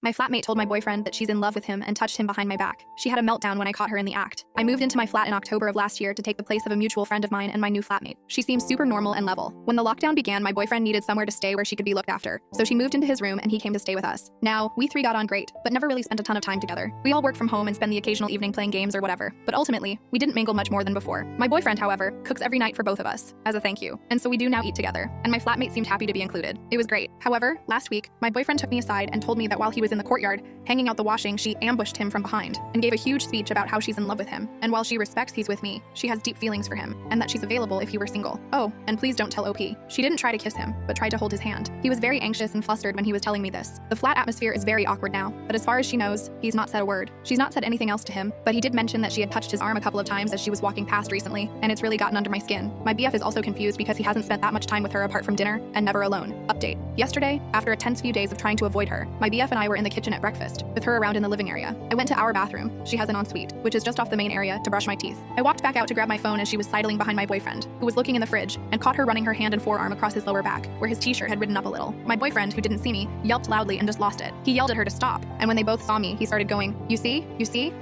My flatmate told my boyfriend that she's in love with him and touched him behind my back. She had a meltdown when I caught her in the act. I moved into my flat in October of last year to take the place of a mutual friend of mine and my new flatmate. She seems super normal and level. When the lockdown began, my boyfriend needed somewhere to stay where she could be looked after. So she moved into his room and he came to stay with us. Now, we three got on great, but never really spent a ton of time together. We all work from home and spend the occasional evening playing games or whatever. But ultimately, we didn't mingle much more than before. My boyfriend, however, cooks every night for both of us, as a thank you. And so we do now eat together. And my flatmate seemed happy to be included. It was great. However, last week, my boyfriend took me aside and told me that while he was in the courtyard, hanging out the washing, she ambushed him from behind and gave a huge speech about how she's in love with him. And while she respects he's with me, she has deep feelings for him and that she's available if he were single. Oh, and please don't tell OP. She didn't try to kiss him, but tried to hold his hand. He was very anxious and flustered when he was telling me this. The flat atmosphere is very awkward now, but as far as she knows, he's not said a word. She's not said anything else to him, but he did mention that she had touched his arm a couple of times as she was walking past recently, and it's really gotten under my skin. My BF is also confused because he hasn't spent that much time with her apart from dinner and never alone. Update. Yesterday, after a tense few days of trying to avoid her, my BF and I were in the kitchen at breakfast, with her around in the living area. I went to our bathroom, she has an ensuite, which is just off the main area, to brush my teeth. I walked back out to grab my phone as she was sidling behind my boyfriend, who was looking in the fridge, and caught her running her hand and forearm across his lower back, where his t-shirt had ridden up a little. My boyfriend, who didn't see me, yelped loudly and just lost it. He yelled at her to stop, and when they both saw me, he started going, You see?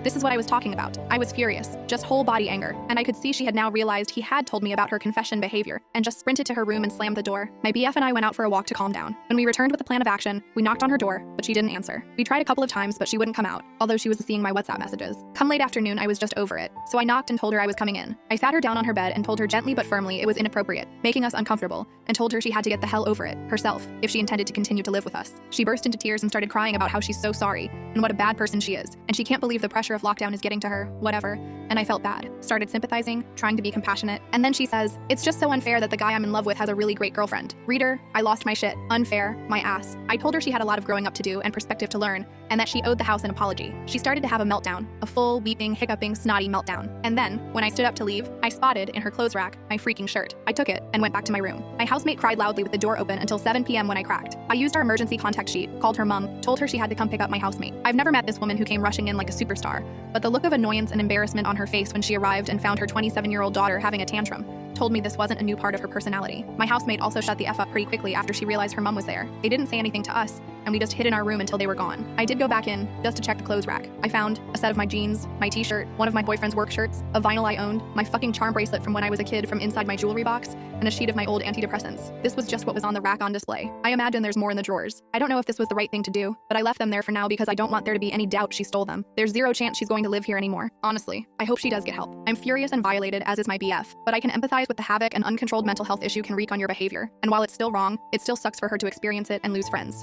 This is what I was talking about. I was furious, just whole body anger, and I could see she had now realized he had told me about her confession behavior, and just sprinted to her room and slammed the door. My BF and I went out for a walk to calm down. When we returned with a plan of action, we knocked on her door, but she didn't answer. We tried a couple of times, but she wouldn't come out, although she was seeing my WhatsApp messages. Come late afternoon, I was just over it, so I knocked and told her I was coming in. I sat her down on her bed and told her gently but firmly it was inappropriate, making us uncomfortable, and told her she had to get the hell over it, herself, if she intended to continue to live with us. She burst into tears and started crying about how she's so sorry, and what a bad person she is, and she can't believe the pressure of lockdown is getting to her, whatever, and I felt bad. Started sympathizing, trying to be compassionate, and then she says, It's just so unfair that the guy I'm in love with has a really great girlfriend. Reader, I lost my shit. Unfair, my ass. I told her she had a lot of growing up to do and perspective to learn, and that she owed the house an apology. She started to have a meltdown, a full, weeping, hiccuping, snotty meltdown. And then, when I stood up to leave, I spotted, in her clothes rack, my freaking shirt. I took it and went back to my room. My housemate cried loudly with the door open until 7 p.m. when I cracked. I used our emergency contact sheet, called her mom, told her she had to come pick up my housemate. I've never met this woman who came rushing in like a superstar, but the look of annoyance and embarrassment on her face when she arrived and found her 27-year-old daughter having a tantrum told me this wasn't a new part of her personality. My housemate also shut the F up pretty quickly after she realized her mom was there. They didn't say anything to us, and we just hid in our room until they were gone. I did go back in, just to check the clothes rack. I found a set of my jeans, my t-shirt, one of my boyfriend's work shirts, a vinyl I owned, my fucking charm bracelet from when I was a kid from inside my jewelry box, and a sheet of my old antidepressants. This was just what was on the rack on display. I imagine there's more in the drawers. I don't know if this was the right thing to do, but I left them there for now because I don't want there to be any doubt she stole them. There's zero chance she's going to live here anymore. Honestly, I hope she does get help. I'm furious and violated, as is my BF, but I can empathize with the havoc an uncontrolled mental health issue can wreak on your behavior. And while it's still wrong, it still sucks for her to experience it and lose friends.